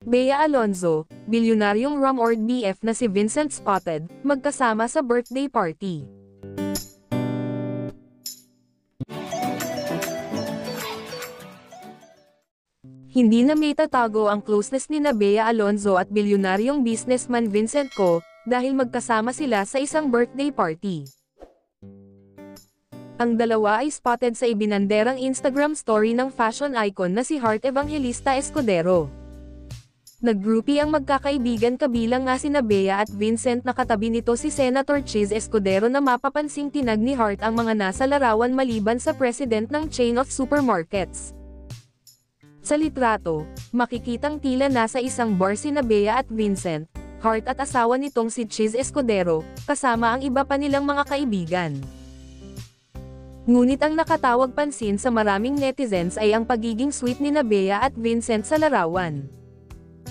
Bea Alonzo, bilyonaryong Rumord BF na si Vincent spotted, magkasama sa birthday party. Hindi na may tatago ang closeness ni Bea Alonzo at bilyonaryong businessman Vincent Co, dahil magkasama sila sa isang birthday party. Ang dalawa ay spotted sa ibinanderang Instagram story ng fashion icon na si Heart Evangelista Escudero. Nag-groupie ang magkakaibigan kabilang nga sina Bea at Vincent na katabi nito si Senator Chizz Escudero na mapapansing tinag ni Heart ang mga nasa larawan maliban sa president ng chain of supermarkets. Sa litrato, makikitang tila nasa isang bar sina Bea at Vincent, Heart at asawa nitong si Chizz Escudero, kasama ang iba pa nilang mga kaibigan. Ngunit ang nakatawag pansin sa maraming netizens ay ang pagiging sweet ni Bea at Vincent sa larawan.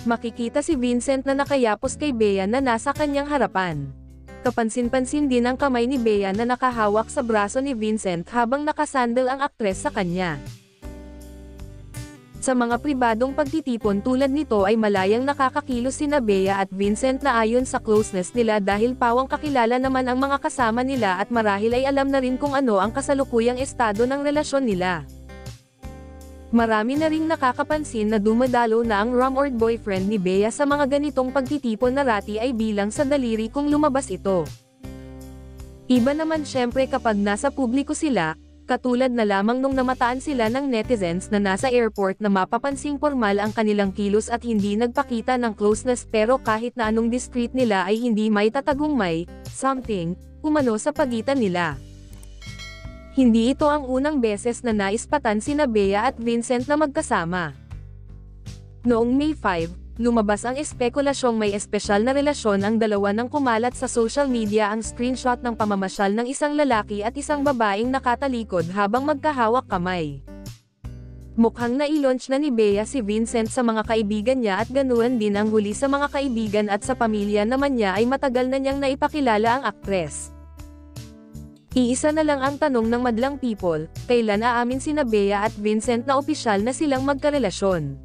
Makikita si Vincent na nakayapos kay Bea na nasa kanyang harapan. Kapansin-pansin din ang kamay ni Bea na nakahawak sa braso ni Vincent habang nakasandal ang aktres sa kanya. Sa mga pribadong pagtitipon tulad nito ay malayang nakakakilos sina Bea at Vincent na ayon sa closeness nila dahil pawang kakilala naman ang mga kasama nila at marahil ay alam na rin kung ano ang kasalukuyang estado ng relasyon nila. Marami na ring nakakapansin na dumadalo na ang rumored boyfriend ni Bea sa mga ganitong pagtitipon na rati ay bilang sa daliri kung lumabas ito. Iba naman syempre kapag nasa publiko sila, katulad na lamang nung namataan sila ng netizens na nasa airport na mapapansing formal ang kanilang kilos at hindi nagpakita ng closeness pero kahit na anong discreet nila ay hindi may tatagungmay, something, umano sa pagitan nila. Hindi ito ang unang beses na naispatan sina Bea at Vincent na magkasama. Noong May 5, lumabas ang espekulasyong may espesyal na relasyon ang dalawa nang kumalat sa social media ang screenshot ng pamamasyal ng isang lalaki at isang babaeng nakatalikod habang magkahawak kamay. Mukhang na-launch na ni Bea si Vincent sa mga kaibigan niya at ganoon din ang huli sa mga kaibigan at sa pamilya naman niya ay matagal na niyang naipakilala ang aktres. Iisa na lang ang tanong ng madlang people, kailan aamin sina Bea at Vincent na opisyal na silang magkarelasyon?